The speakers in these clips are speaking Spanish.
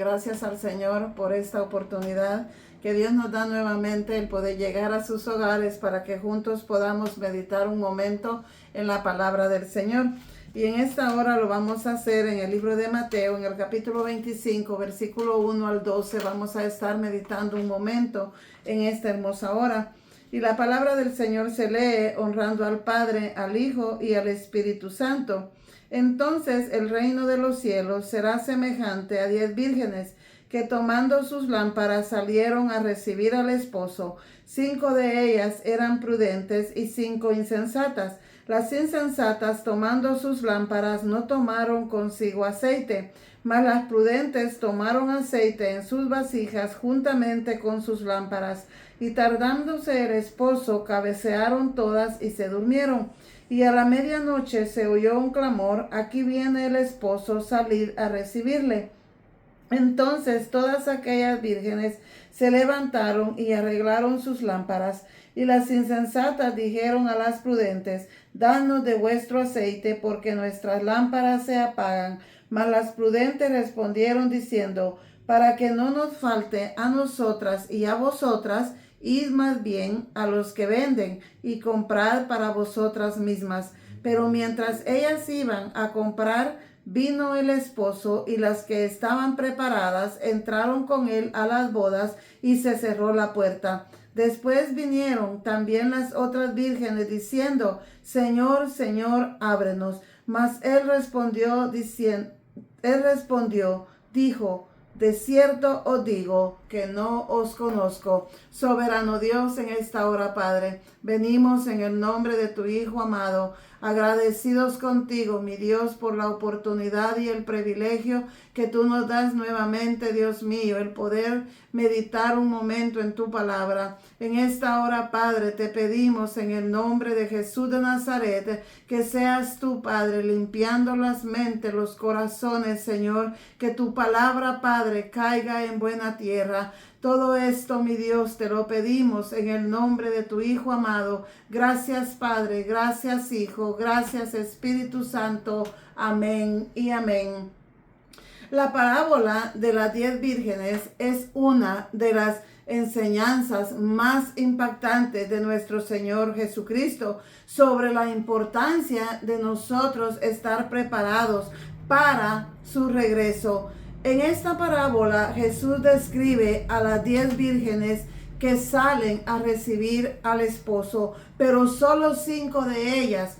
Gracias al Señor por esta oportunidad que Dios nos da nuevamente el poder llegar a sus hogares para que juntos podamos meditar un momento en la palabra del Señor. Y en esta hora lo vamos a hacer en el libro de Mateo, en el capítulo 25, versículo 1 al 12. Vamos a estar meditando un momento en esta hermosa hora. Y la palabra del Señor se lee honrando al Padre, al Hijo y al Espíritu Santo. Entonces el reino de los cielos será semejante a 10 vírgenes que tomando sus lámparas salieron a recibir al esposo. 5 de ellas eran prudentes y 5 insensatas. Las insensatas tomando sus lámparas no tomaron consigo aceite, mas las prudentes tomaron aceite en sus vasijas juntamente con sus lámparas. Y tardándose el esposo, cabecearon todas y se durmieron. Y a la medianoche se oyó un clamor: aquí viene el esposo, salid a recibirle. Entonces todas aquellas vírgenes se levantaron y arreglaron sus lámparas. Y las insensatas dijeron a las prudentes: danos de vuestro aceite, porque nuestras lámparas se apagan. Mas las prudentes respondieron diciendo: para que no nos falte a nosotras y a vosotras, id más bien a los que venden y comprad para vosotras mismas. Pero mientras ellas iban a comprar, vino el esposo, y las que estaban preparadas entraron con él a las bodas, y se cerró la puerta. Después vinieron también las otras vírgenes diciendo: Señor, Señor, ábrenos. Mas él respondió, dijo: de cierto os digo que no os conozco. Soberano Dios, en esta hora, Padre, venimos en el nombre de tu Hijo amado, agradecidos contigo, mi Dios, por la oportunidad y el privilegio que tú nos das nuevamente, Dios mío, el poder meditar un momento en tu palabra. En esta hora, Padre, te pedimos en el nombre de Jesús de Nazaret que seas tú, Padre, limpiando las mentes, los corazones, Señor, que tu palabra, Padre, caiga en buena tierra. Todo esto, mi Dios, te lo pedimos en el nombre de tu Hijo amado. Gracias, Padre, gracias, Hijo, gracias, Espíritu Santo. Amén y amén. La parábola de las 10 vírgenes es una de las enseñanzas más impactantes de nuestro Señor Jesucristo sobre la importancia de nosotros estar preparados para su regreso. En esta parábola Jesús describe a las 10 vírgenes que salen a recibir al esposo, pero solo 5 de ellas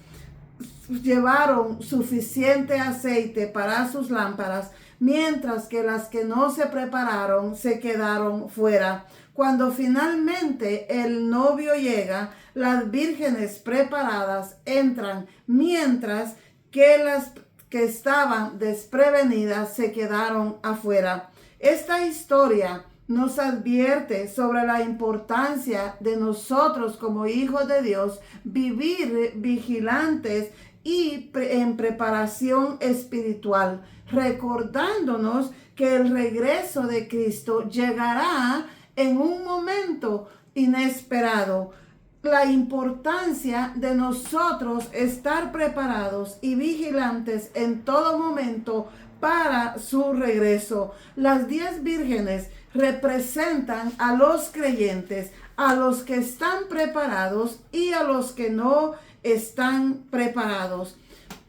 llevaron suficiente aceite para sus lámparas, mientras que las que no se prepararon se quedaron fuera. Cuando finalmente el novio llega, las vírgenes preparadas entran, mientras que las que estaban desprevenidas se quedaron afuera. Esta historia nos advierte sobre la importancia de nosotros como hijos de Dios vivir vigilantes y en preparación espiritual, recordándonos que el regreso de Cristo llegará en un momento inesperado. La importancia de nosotros estar preparados y vigilantes en todo momento para su regreso. Las 10 vírgenes representan a los creyentes, a los que están preparados y a los que no están preparados.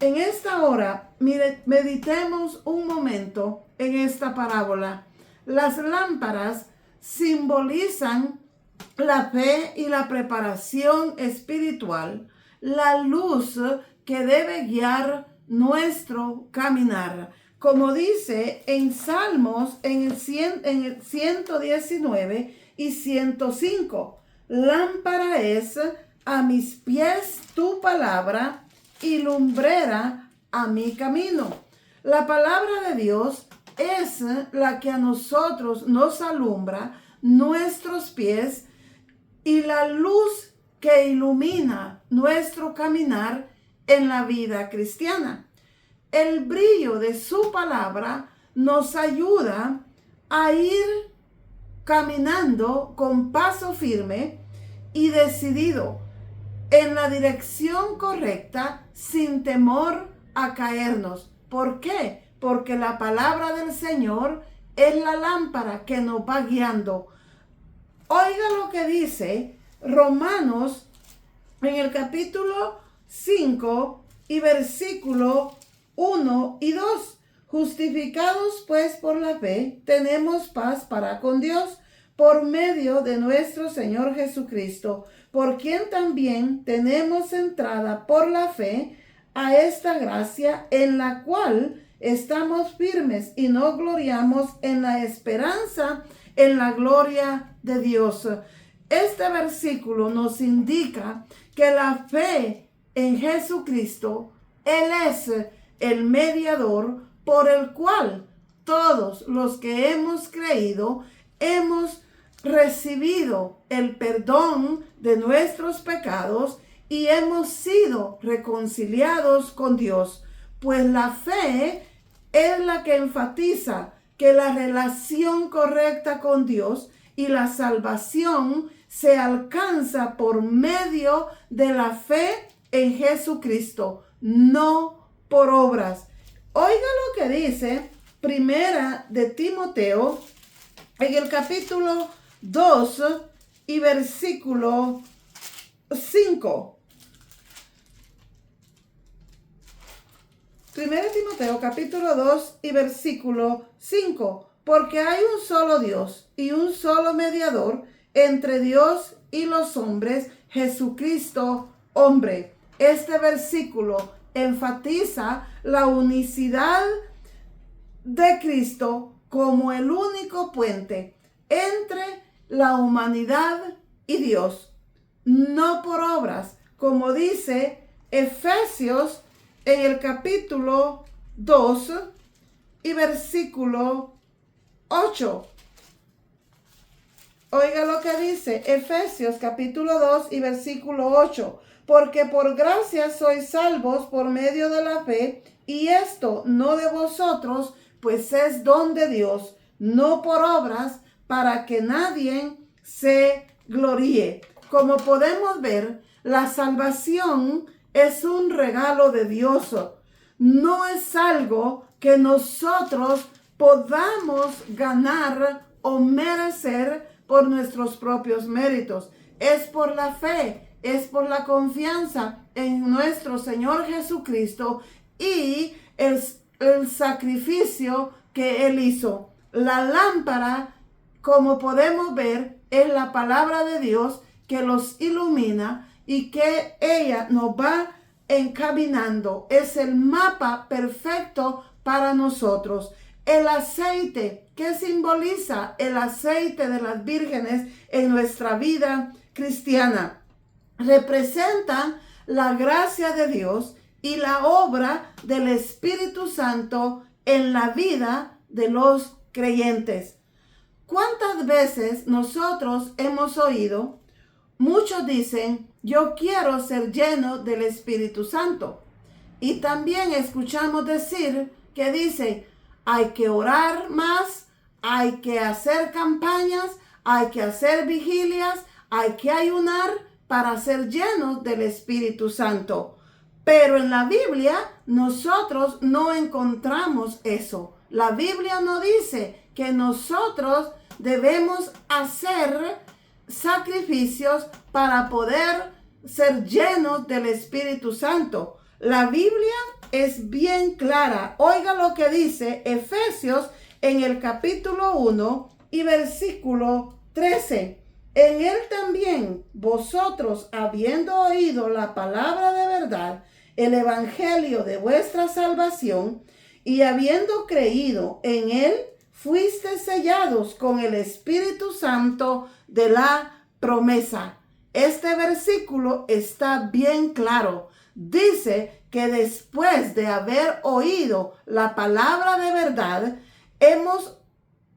En esta hora, meditemos un momento en esta parábola. Las lámparas simbolizan la fe y la preparación espiritual, la luz que debe guiar nuestro caminar. Como dice en Salmos en el 119 y 105, lámpara es a mis pies tu palabra y lumbrera a mi camino. La palabra de Dios es la que a nosotros nos alumbra nuestros pies y la luz que ilumina nuestro caminar en la vida cristiana. El brillo de su palabra nos ayuda a ir caminando con paso firme y decidido en la dirección correcta sin temor a caernos. ¿Por qué? Porque la palabra del Señor es la lámpara que nos va guiando. Oiga lo que dice Romanos en el capítulo 5 y versículo 1 y 2. Justificados pues por la fe, tenemos paz para con Dios por medio de nuestro Señor Jesucristo, por quien también tenemos entrada por la fe a esta gracia en la cual estamos firmes y nos gloriamos en la esperanza, en la gloria de Dios. Este versículo nos indica que la fe en Jesucristo, Él es el mediador por el cual todos los que hemos creído hemos recibido el perdón de nuestros pecados y hemos sido reconciliados con Dios. Pues la fe es la que enfatiza que la relación correcta con Dios y la salvación se alcanza por medio de la fe en Jesucristo, no por obras. Oiga lo que dice Primera de Timoteo en el capítulo 2 y versículo 5. Primera de Timoteo capítulo 2 y versículo 5. Porque hay un solo Dios y un solo mediador entre Dios y los hombres, Jesucristo, hombre. Este versículo enfatiza la unicidad de Cristo como el único puente entre la humanidad y Dios, no por obras, como dice Efesios en el capítulo 2 y versículo 8. Oiga lo que dice Efesios capítulo 2 y versículo 8. Porque por gracia sois salvos por medio de la fe, y esto no de vosotros, pues es don de Dios, no por obras, para que nadie se gloríe. Como podemos ver, la salvación es un regalo de Dios. No es algo que nosotros podamos ganar o merecer por nuestros propios méritos. Es por la fe, es por la confianza en nuestro Señor Jesucristo y el sacrificio que Él hizo. La lámpara, como podemos ver, es la palabra de Dios que los ilumina y que ella nos va encaminando. Es el mapa perfecto para nosotros. El aceite, que simboliza el aceite de las vírgenes en nuestra vida cristiana, representa la gracia de Dios y la obra del Espíritu Santo en la vida de los creyentes. ¿Cuántas veces nosotros hemos oído? Muchos dicen, yo quiero ser lleno del Espíritu Santo. Y también escuchamos decir que dice, hay que orar más, hay que hacer campañas, hay que hacer vigilias, hay que ayunar para ser llenos del Espíritu Santo. Pero en la Biblia nosotros no encontramos eso. La Biblia no dice que nosotros debemos hacer sacrificios para poder ser llenos del Espíritu Santo. La Biblia es bien clara. Oiga lo que dice Efesios en el capítulo 1 y versículo 13. En él también vosotros, habiendo oído la palabra de verdad, el evangelio de vuestra salvación, y habiendo creído en él, fuisteis sellados con el Espíritu Santo de la promesa. Este versículo está bien claro. Dice que después de haber oído la palabra de verdad, hemos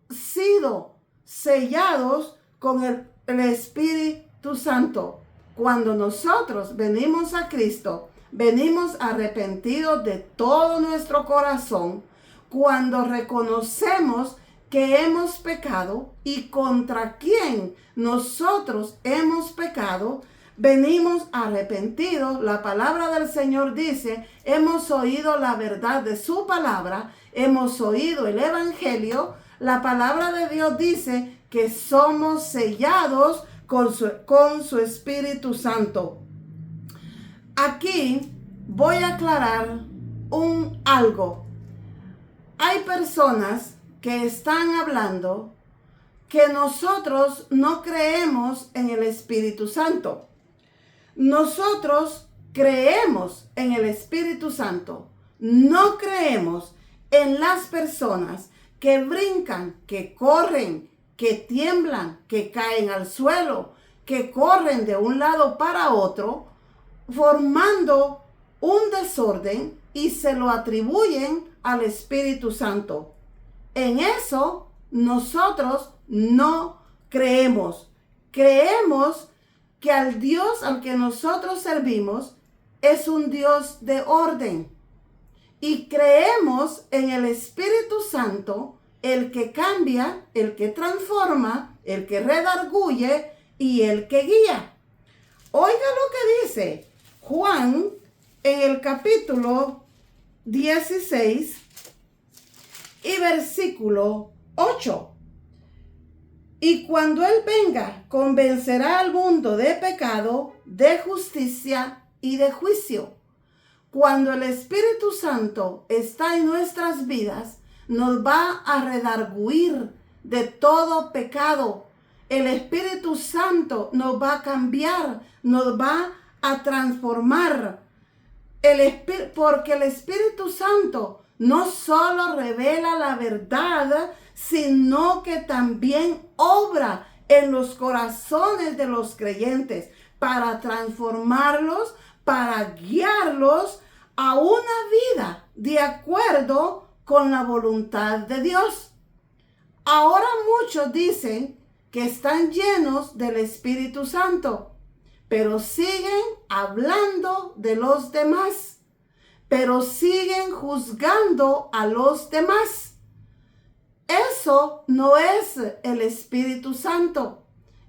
sido sellados con el Espíritu Santo. Cuando nosotros venimos a Cristo, venimos arrepentidos de todo nuestro corazón. Cuando reconocemos que hemos pecado y contra quién nosotros hemos pecado, venimos arrepentidos. La palabra del Señor dice, hemos oído la verdad de su palabra, hemos oído el evangelio, La palabra de Dios dice que somos sellados con su Espíritu Santo. Aquí voy a aclarar algo. Hay personas que están hablando que nosotros no creemos en el Espíritu Santo. Nosotros creemos en el Espíritu Santo. No creemos en las personas que brincan, que corren, que tiemblan, que caen al suelo, que corren de un lado para otro, formando un desorden y se lo atribuyen al Espíritu Santo. En eso nosotros no creemos. Creemos que al Dios al que nosotros servimos es un Dios de orden. Y creemos en el Espíritu Santo, el que cambia, el que transforma, el que redarguye y el que guía. Oiga lo que dice Juan en el capítulo 16 y versículo 8. Y cuando Él venga, convencerá al mundo de pecado, de justicia y de juicio. Cuando el Espíritu Santo está en nuestras vidas, nos va a redarguir de todo pecado. El Espíritu Santo nos va a cambiar, nos va a transformar. Porque el Espíritu Santo no solo revela la verdad, sino que también obra en los corazones de los creyentes para transformarlos, para guiarlos a una vida de acuerdo con la voluntad de Dios. Ahora muchos dicen que están llenos del Espíritu Santo, pero siguen hablando de los demás, pero siguen juzgando a los demás. Eso no es el Espíritu Santo.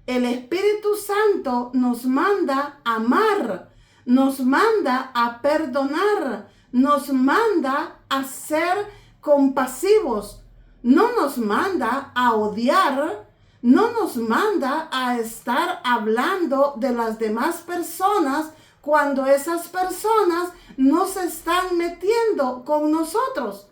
El Espíritu Santo nos manda a amar, nos manda a perdonar, nos manda a ser compasivos, no nos manda a odiar, no nos manda a estar hablando de las demás personas cuando esas personas no se están metiendo con nosotros.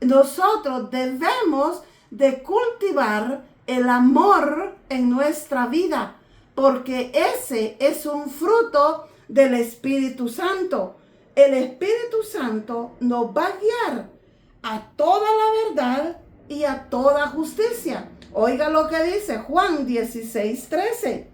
Nosotros debemos de cultivar el amor en nuestra vida, porque ese es un fruto del Espíritu Santo. El Espíritu Santo nos va a guiar a toda la verdad y a toda justicia. Oiga lo que dice Juan 16:13.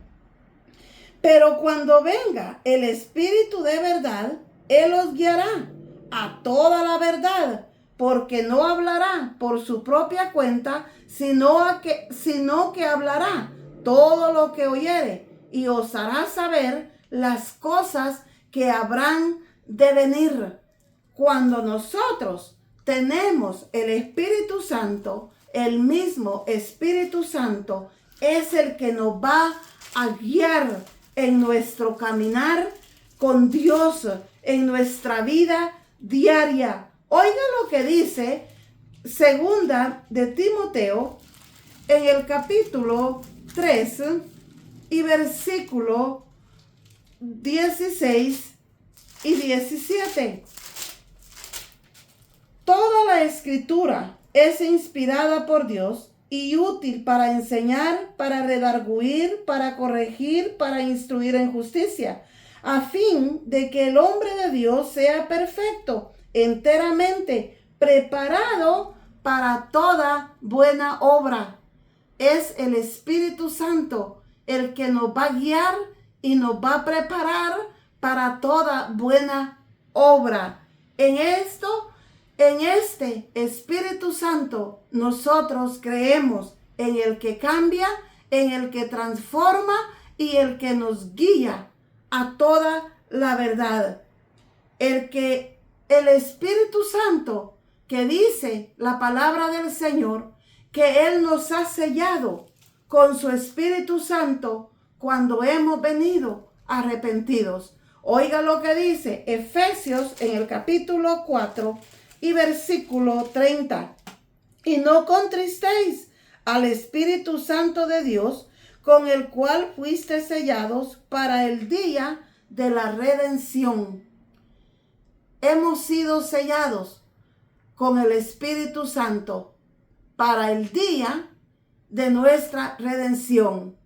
Pero cuando venga el Espíritu de verdad, Él os guiará a toda la verdad, porque no hablará por su propia cuenta, sino que hablará todo lo que oyere y os hará saber las cosas que habrán de venir. Cuando nosotros tenemos el Espíritu Santo, el mismo Espíritu Santo es el que nos va a guiar en nuestro caminar con Dios, en nuestra vida diaria. Oiga lo que dice segunda de Timoteo en el capítulo 3 y versículo 16 y 17. Toda la escritura es inspirada por Dios y útil para enseñar, para redarguir, para corregir, para instruir en justicia, a fin de que el hombre de Dios sea perfecto, enteramente preparado para toda buena obra. Es el Espíritu Santo el que nos va a guiar y nos va a preparar para toda buena obra. En este Espíritu Santo nosotros creemos en el que cambia, en el que transforma y el que nos guía a toda la verdad. El Espíritu Santo que dice la palabra del Señor que Él nos ha sellado con su Espíritu Santo cuando hemos venido arrepentidos. Oiga lo que dice Efesios en el capítulo 4 y versículo 30. y no contristéis al Espíritu Santo de Dios, con el cual fuiste sellados para el día de la redención. Hemos sido sellados con el Espíritu Santo para el día de nuestra redención.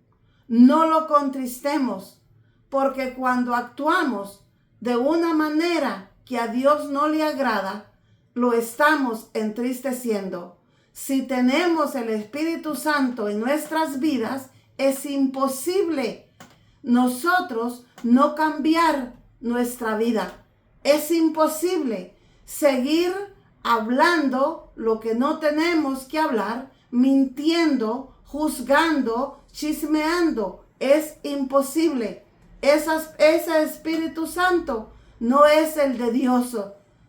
No lo contristemos, porque cuando actuamos de una manera que a Dios no le agrada, lo estamos entristeciendo. Si tenemos el Espíritu Santo en nuestras vidas, es imposible nosotros no cambiar nuestra vida. Es imposible seguir hablando lo que no tenemos que hablar, mintiendo, juzgando, chismeando. Es imposible. Ese Espíritu Santo no es el de Dios.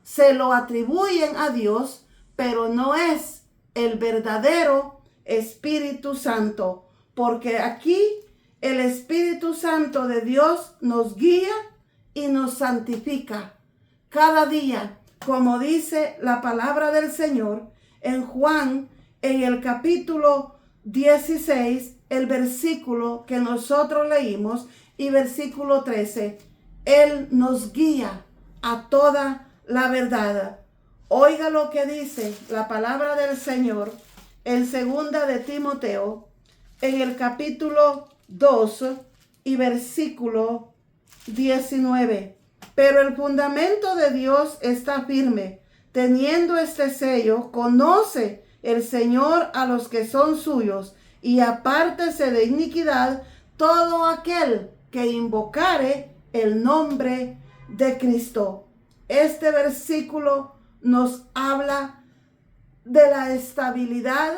Se lo atribuyen a Dios, pero no es el verdadero Espíritu Santo. Porque aquí el Espíritu Santo de Dios nos guía y nos santifica cada día, como dice la palabra del Señor en Juan, en el capítulo 16, el versículo que nosotros leímos y versículo 13. Él nos guía a toda la verdad. Oiga lo que dice la palabra del Señor en segunda de Timoteo, en el capítulo 2 y versículo 19. Pero el fundamento de Dios está firme. Teniendo este sello, conoce el Señor a los que son suyos, y apártese de iniquidad todo aquel que invocare el nombre de Cristo. Este versículo nos habla de la estabilidad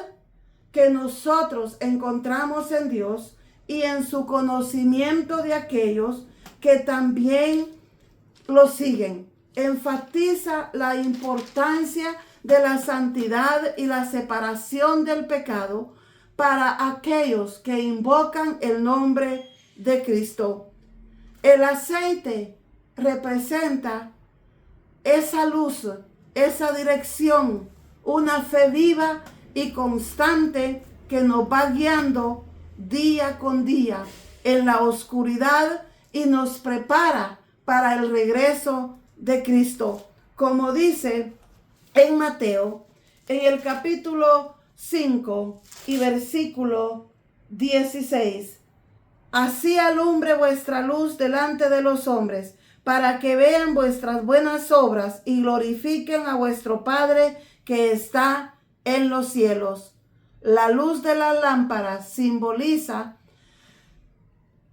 que nosotros encontramos en Dios y en su conocimiento de aquellos que también lo siguen. Enfatiza la importancia de la santidad y la separación del pecado para aquellos que invocan el nombre de Cristo. El aceite representa esa luz, esa dirección, una fe viva y constante que nos va guiando día con día en la oscuridad y nos prepara para el regreso de Cristo. Como dice en Mateo, en el capítulo 5 y versículo 16. Así alumbre vuestra luz delante de los hombres, para que vean vuestras buenas obras y glorifiquen a vuestro Padre que está en los cielos. La luz de las lámparas simboliza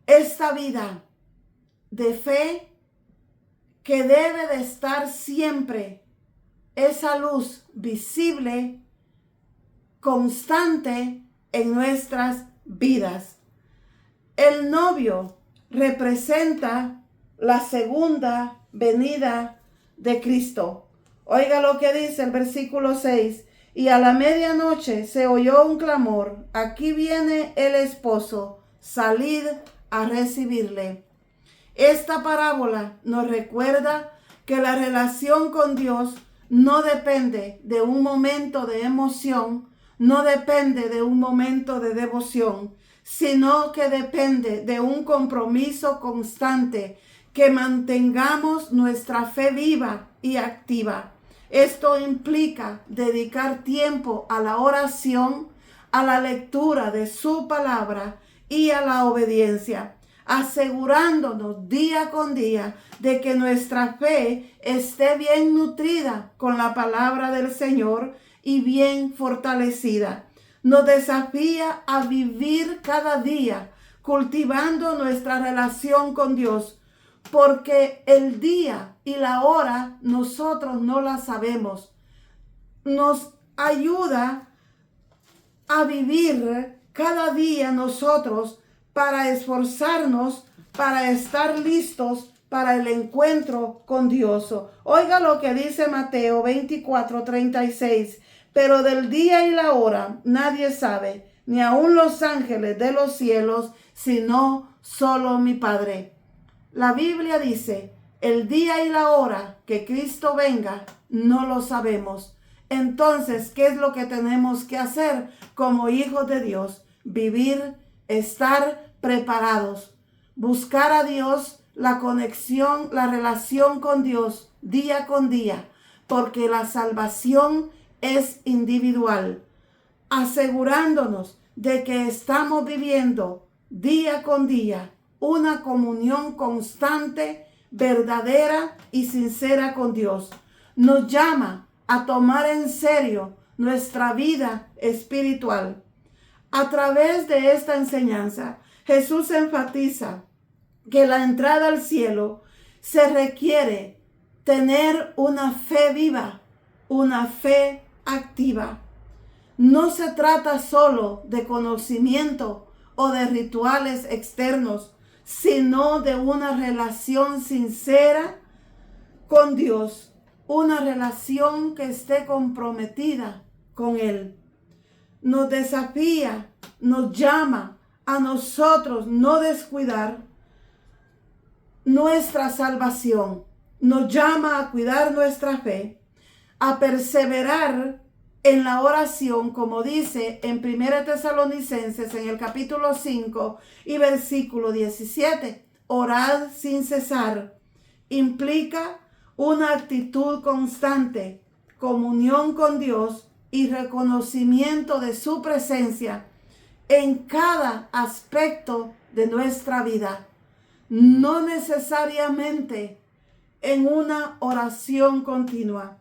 esta vida de fe que debe de estar siempre, esa luz visible, constante en nuestras vidas. El novio representa la segunda venida de Cristo. Oiga lo que dice el versículo 6. Y a la medianoche se oyó un clamor: aquí viene el esposo, salid a recibirle. Esta parábola nos recuerda que la relación con Dios no depende de un momento de emoción, no depende de un momento de devoción, sino que depende de un compromiso constante, que mantengamos nuestra fe viva y activa. Esto implica dedicar tiempo a la oración, a la lectura de su palabra y a la obediencia, asegurándonos día con día de que nuestra fe esté bien nutrida con la palabra del Señor y bien fortalecida. Nos desafía a vivir cada día cultivando nuestra relación con Dios, porque el día y la hora nosotros no la sabemos. Nos ayuda a vivir cada día nosotros para esforzarnos, para estar listos para el encuentro con Dios. Oiga lo que dice Mateo 24:36. Pero del día y la hora nadie sabe, ni aun los ángeles de los cielos, sino solo mi Padre. La Biblia dice, el día y la hora que Cristo venga, no lo sabemos. Entonces, ¿qué es lo que tenemos que hacer como hijos de Dios? Vivir, estar preparados, buscar a Dios, la conexión, la relación con Dios día con día, porque la salvación es individual, asegurándonos de que estamos viviendo día con día una comunión constante, verdadera y sincera con Dios. Nos llama a tomar en serio nuestra vida espiritual. A través de esta enseñanza, Jesús enfatiza que la entrada al cielo se requiere tener una fe viva, una fe activa. No se trata solo de conocimiento o de rituales externos, sino de una relación sincera con Dios, una relación que esté comprometida con Él. Nos desafía, nos llama a nosotros no descuidar nuestra salvación, nos llama a cuidar nuestra fe, a perseverar en la oración, como dice en 1 Tesalonicenses en el capítulo 5 y versículo 17, orad sin cesar. Implica una actitud constante, comunión con Dios y reconocimiento de su presencia en cada aspecto de nuestra vida. No necesariamente en una oración continua.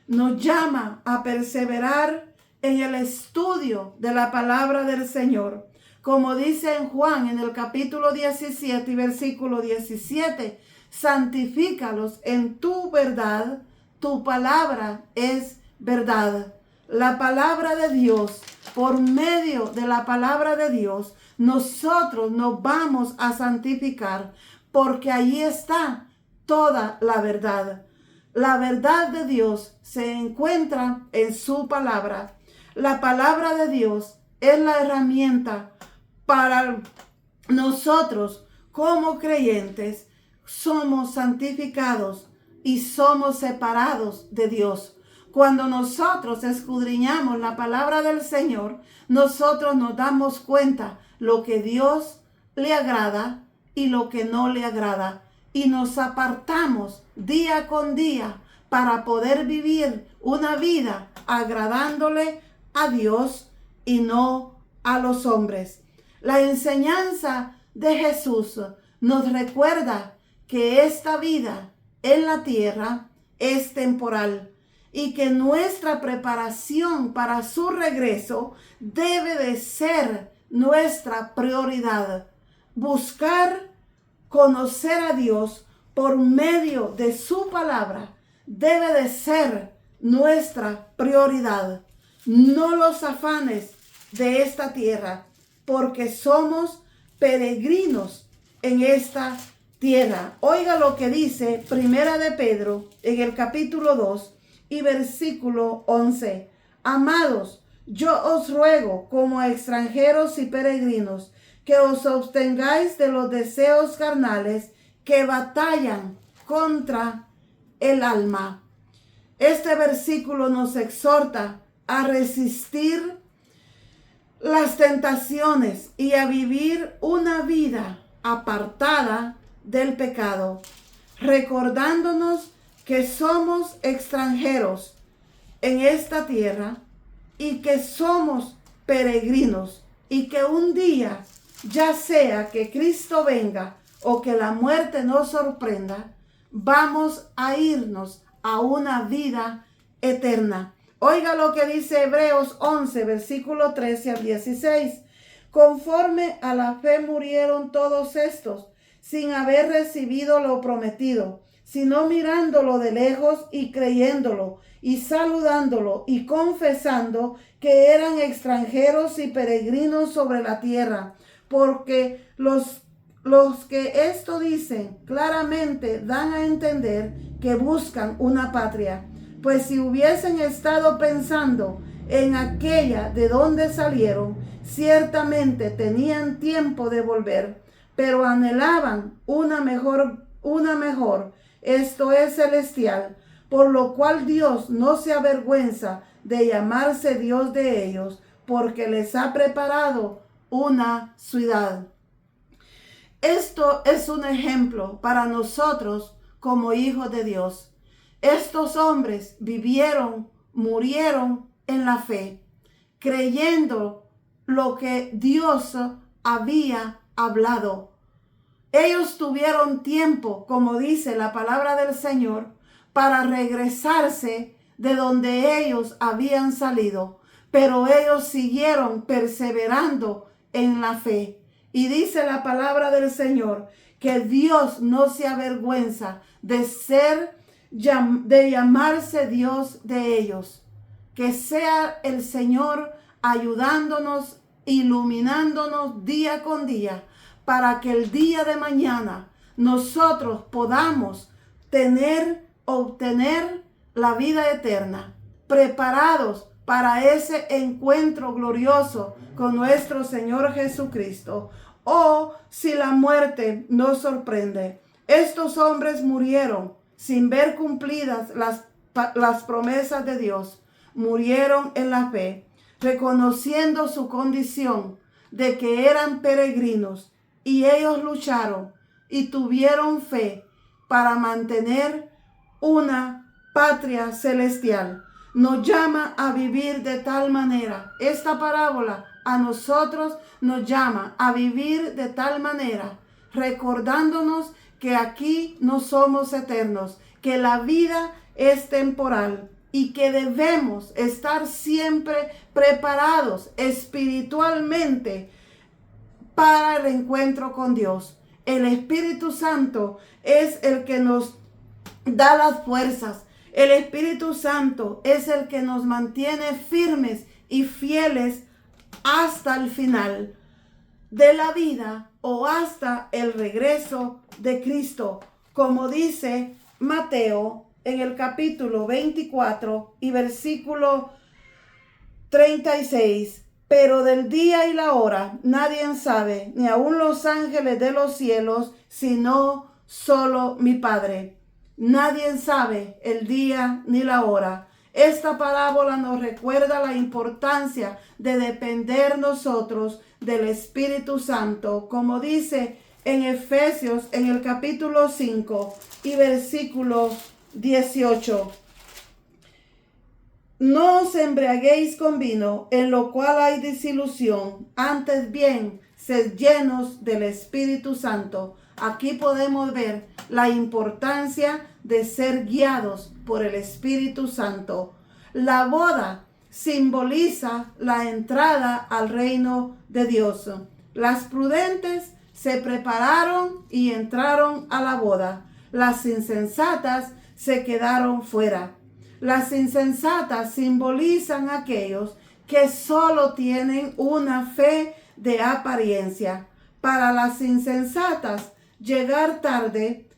Nos llama a perseverar en el estudio de la palabra del Señor. Como dice en Juan en el capítulo 17 y versículo 17, santifícalos en tu verdad, tu palabra es verdad. La palabra de Dios, por medio de la palabra de Dios, nosotros nos vamos a santificar, porque allí está toda la verdad. La verdad de Dios se encuentra en su palabra. La palabra de Dios es la herramienta para nosotros como creyentes. Somos santificados y somos separados de Dios. Cuando nosotros escudriñamos la palabra del Señor, nosotros nos damos cuenta lo que Dios le agrada y lo que no le agrada. Y nos apartamos día con día para poder vivir una vida agradándole a Dios y no a los hombres. La enseñanza de Jesús nos recuerda que esta vida en la tierra es temporal y que nuestra preparación para su regreso debe de ser nuestra prioridad. Buscar conocer a Dios por medio de su palabra debe de ser nuestra prioridad. No los afanes de esta tierra, porque somos peregrinos en esta tierra. Oiga lo que dice Primera de Pedro en el capítulo 2 y versículo 11. Amados, yo os ruego como a extranjeros y peregrinos que os abstengáis de los deseos carnales que batallan contra el alma. Este versículo nos exhorta a resistir las tentaciones y a vivir una vida apartada del pecado, recordándonos que somos extranjeros en esta tierra y que somos peregrinos y que un día, ya sea que Cristo venga o que la muerte nos sorprenda, vamos a irnos a una vida eterna. Oiga lo que dice Hebreos 11, versículo 13 al 16. Conforme a la fe murieron todos estos, sin haber recibido lo prometido, sino mirándolo de lejos y creyéndolo, y saludándolo y confesando que eran extranjeros y peregrinos sobre la tierra. Porque los que esto dicen claramente dan a entender que buscan una patria. Pues si hubiesen estado pensando en aquella de donde salieron, ciertamente tenían tiempo de volver, pero anhelaban una mejor, esto es celestial, por lo cual Dios no se avergüenza de llamarse Dios de ellos, porque les ha preparado una ciudad. Esto es un ejemplo para nosotros como hijos de Dios. Estos hombres vivieron, murieron en la fe, creyendo lo que Dios había hablado. Ellos tuvieron tiempo, como dice la palabra del Señor, para regresarse de donde ellos habían salido, pero ellos siguieron perseverando en la fe. Y dice la palabra del Señor que Dios no se avergüenza de llamarse Dios de ellos. Que sea el Señor ayudándonos, iluminándonos día con día, para que el día de mañana nosotros podamos obtener la vida eterna, preparados para ese encuentro glorioso con nuestro Señor Jesucristo. O si la muerte nos sorprende. Estos hombres murieron sin ver cumplidas las promesas de Dios. Murieron en la fe, reconociendo su condición de que eran peregrinos, y ellos lucharon y tuvieron fe para mantener una patria celestial. Nos llama a vivir de tal manera. Esta parábola a nosotros nos llama a vivir de tal manera, recordándonos que aquí no somos eternos, que la vida es temporal y que debemos estar siempre preparados espiritualmente para el encuentro con Dios. El Espíritu Santo es el que nos da las fuerzas. El Espíritu Santo es el que nos mantiene firmes y fieles hasta el final de la vida o hasta el regreso de Cristo, como dice Mateo en el capítulo 24 y versículo 36. Pero del día y la hora nadie sabe, ni aun los ángeles de los cielos, sino solo mi Padre. Nadie sabe el día ni la hora. Esta parábola nos recuerda la importancia de depender nosotros del Espíritu Santo, como dice en Efesios en el capítulo 5 y versículo 18. No os embriaguéis con vino, en lo cual hay disilusión, antes bien, sed llenos del Espíritu Santo. Aquí podemos ver la importancia de ser guiados por el Espíritu Santo. La boda simboliza la entrada al reino de Dios. Las prudentes se prepararon y entraron a la boda. Las insensatas se quedaron fuera. Las insensatas simbolizan a aquellos que solo tienen una fe de apariencia. Para las insensatas, llegar tarde,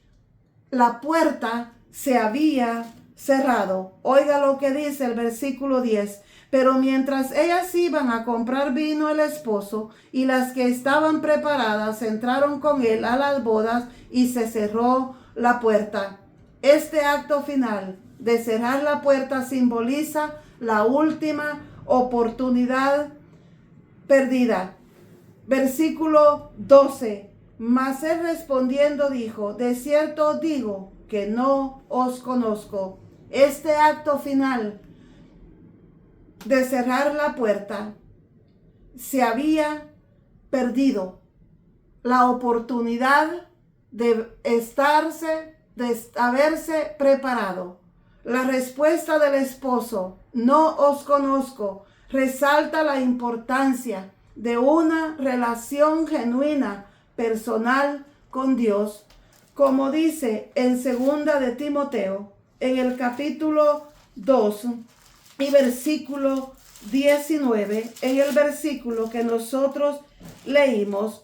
la puerta se había cerrado. Oiga lo que dice el versículo 10. Pero mientras ellas iban a comprar vino el esposo y las que estaban preparadas entraron con él a las bodas y se cerró la puerta. Este acto final de cerrar la puerta simboliza la última oportunidad perdida. Versículo 12. Mas él respondiendo dijo: de cierto os digo que no os conozco. Este acto final de cerrar la puerta se había perdido la oportunidad de haberse preparado. La respuesta del esposo, no os conozco, resalta la importancia de una relación genuina, personal con Dios, como dice en 2 de Timoteo, en el capítulo 2 y versículo 19, en el versículo que nosotros leímos,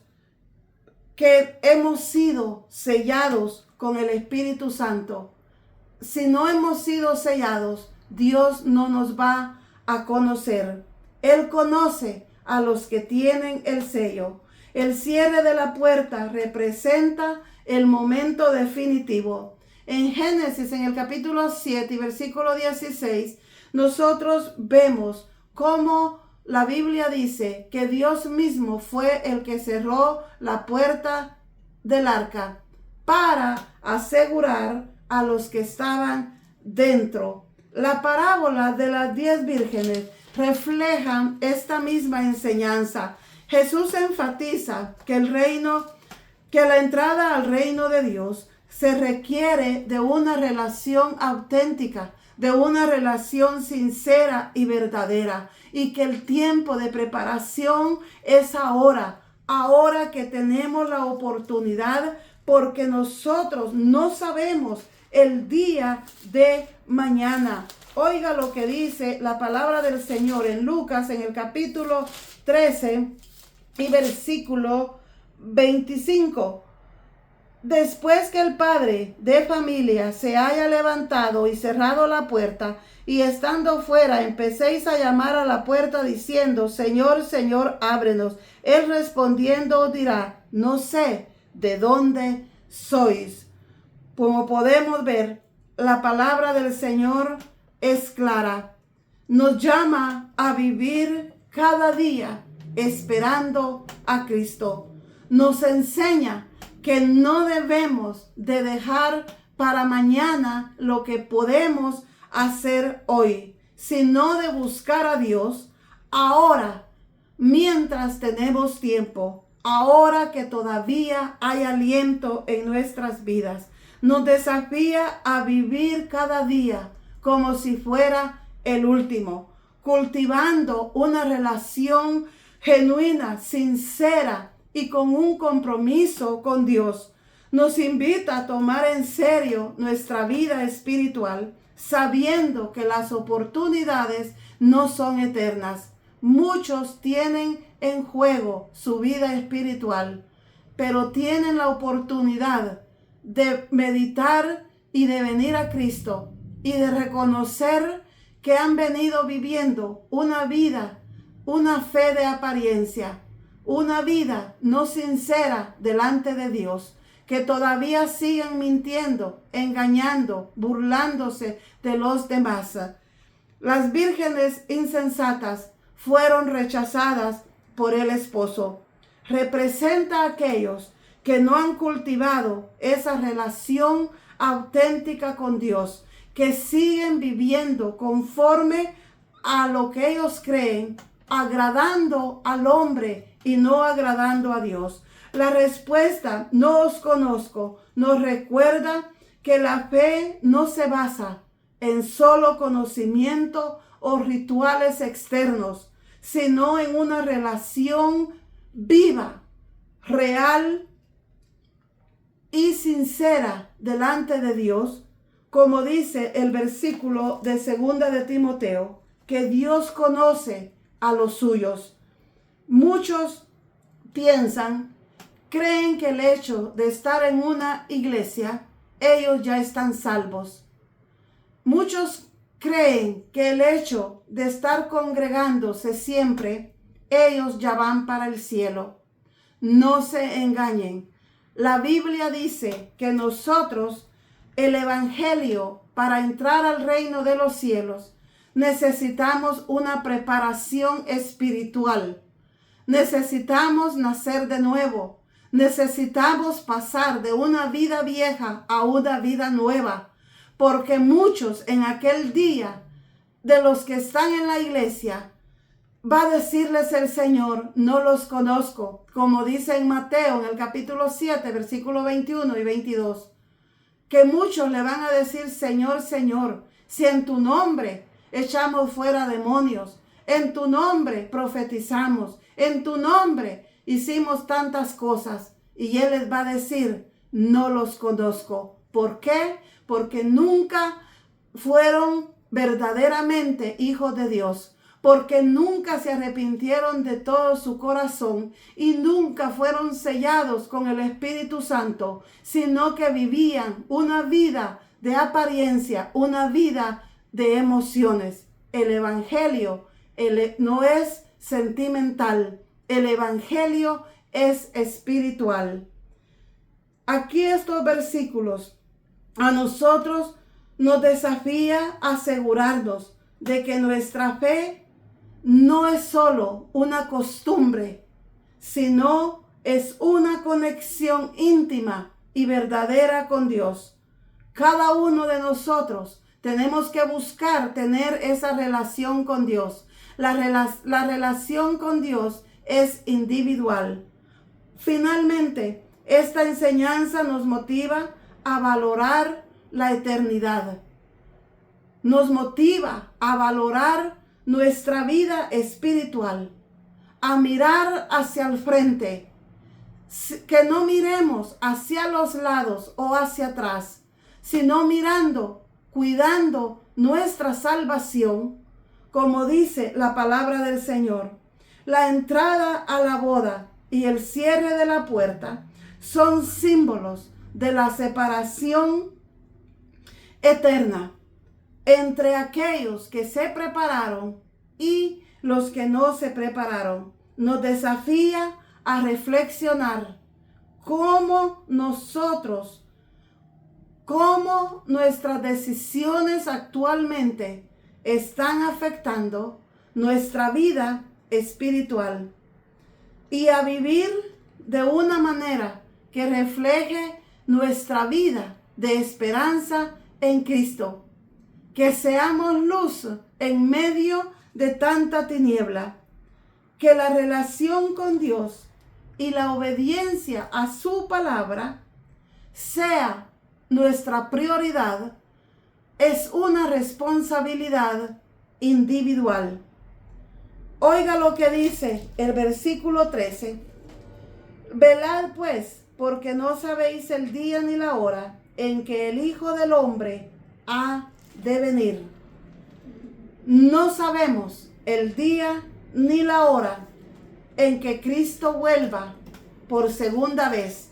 que hemos sido sellados con el Espíritu Santo. Si no hemos sido sellados, Dios no nos va a conocer. Él conoce a los que tienen el sello. El cierre de la puerta representa el momento definitivo. En Génesis, en el capítulo 7 y versículo 16, nosotros vemos cómo la Biblia dice que Dios mismo fue el que cerró la puerta del arca para asegurar a los que estaban dentro. La parábola de las 10 vírgenes refleja esta misma enseñanza. Jesús enfatiza que la entrada al reino de Dios se requiere de una relación auténtica, de una relación sincera y verdadera, y que el tiempo de preparación es ahora que tenemos la oportunidad, porque nosotros no sabemos el día de mañana. Oiga lo que dice la palabra del Señor en Lucas, en el capítulo 13 y versículo 25. Después que el padre de familia se haya levantado y cerrado la puerta, y estando fuera empecéis a llamar a la puerta diciendo: Señor, Señor, ábrenos. Él respondiendo dirá: no sé de dónde sois. Como podemos ver, la palabra del Señor es clara. Nos llama a vivir cada día esperando a Cristo. Nos enseña que no debemos de dejar para mañana lo que podemos hacer hoy, sino de buscar a Dios ahora, mientras tenemos tiempo, ahora que todavía hay aliento en nuestras vidas. Nos desafía a vivir cada día como si fuera el último, cultivando una relación genuina, sincera y con un compromiso con Dios. Nos invita a tomar en serio nuestra vida espiritual, sabiendo que las oportunidades no son eternas. Muchos tienen en juego su vida espiritual, pero tienen la oportunidad de meditar y de venir a Cristo y de reconocer que han venido viviendo una vida, una fe de apariencia, una vida no sincera delante de Dios, que todavía siguen mintiendo, engañando, burlándose de los demás. Las vírgenes insensatas fueron rechazadas por el esposo. Representa a aquellos que no han cultivado esa relación auténtica con Dios, que siguen viviendo conforme a lo que ellos creen, agradando al hombre y no agradando a Dios. La respuesta, no os conozco, nos recuerda que la fe no se basa en solo conocimiento o rituales externos, sino en una relación viva, real y sincera delante de Dios, como dice el versículo de 2 de Timoteo, que Dios conoce a los suyos. Muchos creen que el hecho de estar en una iglesia, ellos ya están salvos. Muchos creen que el hecho de estar congregándose siempre, ellos ya van para el cielo. No se engañen. La Biblia dice que nosotros, el evangelio, para entrar al reino de los cielos, necesitamos una preparación espiritual. Necesitamos nacer de nuevo. Necesitamos pasar de una vida vieja a una vida nueva. Porque muchos en aquel día, de los que están en la iglesia, va a decirles el Señor: no los conozco. Como dice en Mateo, en el capítulo 7, versículo 21 y 22. Que muchos le van a decir: Señor, Señor, si en tu nombre echamos fuera demonios, en tu nombre profetizamos, en tu nombre hicimos tantas cosas. Y Él les va a decir: no los conozco. ¿Por qué? Porque nunca fueron verdaderamente hijos de Dios. Porque nunca se arrepintieron de todo su corazón y nunca fueron sellados con el Espíritu Santo, sino que vivían una vida de apariencia, una vida de emociones. El evangelio no es sentimental, el evangelio es espiritual. Aquí estos versículos A nosotros nos desafía asegurarnos de que nuestra fe no es solo una costumbre, sino es una conexión íntima y verdadera con Dios. Cada uno de nosotros tenemos que buscar tener esa relación con Dios. La relación con Dios es individual. Finalmente, esta enseñanza nos motiva a valorar la eternidad. Nos motiva a valorar nuestra vida espiritual, a mirar hacia el frente, que no miremos hacia los lados o hacia atrás, sino mirando, cuidando nuestra salvación, como dice la palabra del Señor. La entrada a la boda y el cierre de la puerta son símbolos de la separación eterna entre aquellos que se prepararon y los que no se prepararon. Nos desafía a reflexionar cómo nuestras decisiones actualmente están afectando nuestra vida espiritual, y a vivir de una manera que refleje nuestra vida de esperanza en Cristo. Que seamos luz en medio de tanta tiniebla. Que la relación con Dios y la obediencia a su palabra sea nuestra prioridad. Es una responsabilidad individual. Oiga lo que dice el versículo 13. Velad pues, porque no sabéis el día ni la hora en que el Hijo del Hombre ha de venir. No sabemos el día ni la hora en que Cristo vuelva por segunda vez.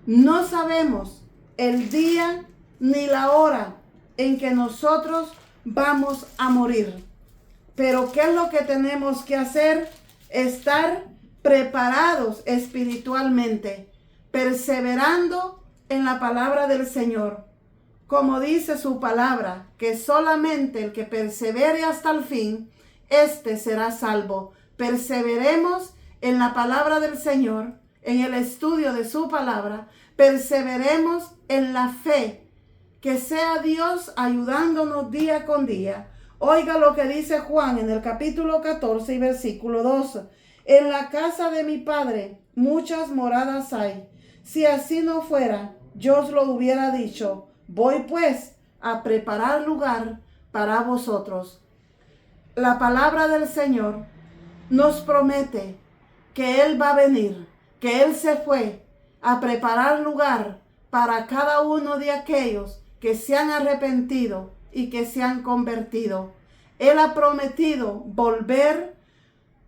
No sabemos el día ni la hora en que nosotros vamos a morir. Pero ¿qué es lo que tenemos que hacer? Estar preparados espiritualmente, perseverando en la palabra del Señor. Como dice su palabra, que solamente el que persevere hasta el fin, éste será salvo. Perseveremos en la palabra del Señor, en el estudio de su palabra. Perseveremos en la fe, que sea Dios ayudándonos día con día. Oiga lo que dice Juan en el capítulo 14 y versículo 12. En la casa de mi Padre muchas moradas hay. Si así no fuera, yo os lo hubiera dicho. Voy pues a preparar lugar para vosotros. La palabra del Señor nos promete que Él va a venir, que Él se fue a preparar lugar para cada uno de aquellos que se han arrepentido y que se han convertido. Él ha prometido volver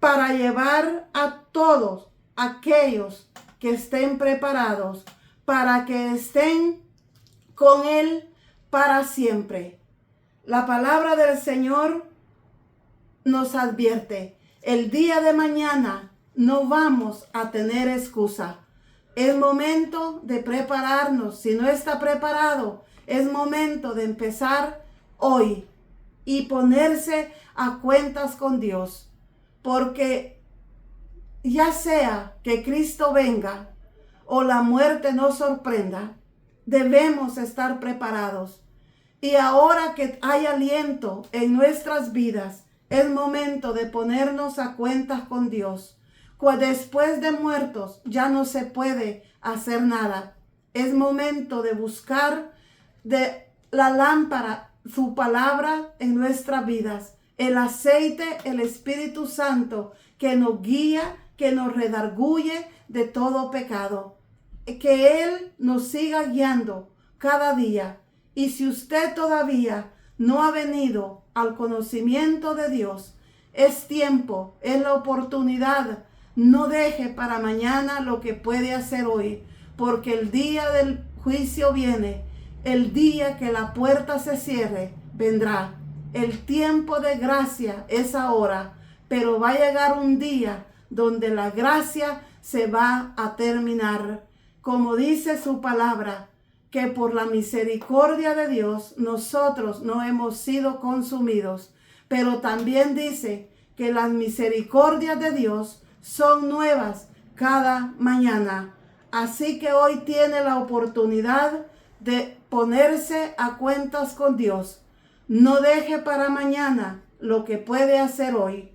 para llevar a todos aquellos que estén preparados, para que estén con Él para siempre. La palabra del Señor nos advierte, el día de mañana no vamos a tener excusa. Es momento de prepararnos. Si no está preparado, es momento de empezar hoy y ponerse a cuentas con Dios. Porque ya sea que Cristo venga o la muerte nos sorprenda, debemos estar preparados. Y ahora que hay aliento en nuestras vidas, es momento de ponernos a cuentas con Dios. Después de muertos ya no se puede hacer nada. Es momento de buscar de la lámpara, su palabra en nuestras vidas. El aceite, el Espíritu Santo que nos guía, que nos redarguye de todo pecado. Que Él nos siga guiando cada día. Y si usted todavía no ha venido al conocimiento de Dios, es tiempo, es la oportunidad. No deje para mañana lo que puede hacer hoy, porque el día del juicio viene, el día que la puerta se cierre, vendrá. El tiempo de gracia es ahora, pero va a llegar un día donde la gracia se va a terminar. Como dice su palabra, que por la misericordia de Dios nosotros no hemos sido consumidos, pero también dice que las misericordias de Dios son nuevas cada mañana. Así que hoy tiene la oportunidad de ponerse a cuentas con Dios. No deje para mañana lo que puede hacer hoy,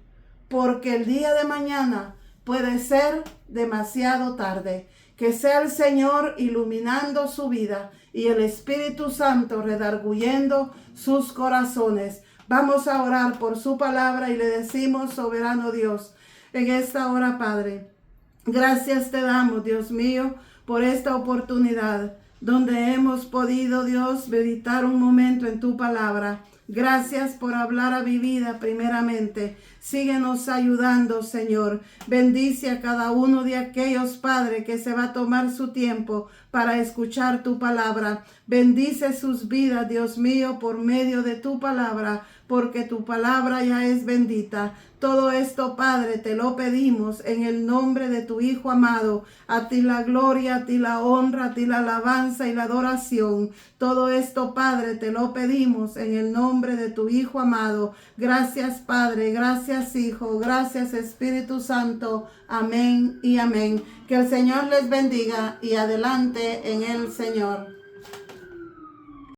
porque el día de mañana puede ser demasiado tarde. Que sea el Señor iluminando su vida y el Espíritu Santo redarguyendo sus corazones. Vamos a orar por su palabra y le decimos: soberano Dios, en esta hora, Padre, gracias te damos, Dios mío, por esta oportunidad donde hemos podido, Dios, meditar un momento en tu palabra. Gracias por hablar a mi vida primeramente. Síguenos ayudando, Señor. Bendice a cada uno de aquellos, Padre, que se va a tomar su tiempo para escuchar tu palabra. Bendice sus vidas, Dios mío, por medio de tu palabra, porque tu palabra ya es bendita. Todo esto, Padre, te lo pedimos en el nombre de tu Hijo amado. A ti la gloria, a ti la honra, a ti la alabanza y la adoración. Todo esto, Padre, te lo pedimos en el nombre de tu Hijo amado. Gracias, Padre, gracias, Hijo, gracias, Espíritu Santo. Amén y amén. Que el Señor les bendiga y adelante en el Señor.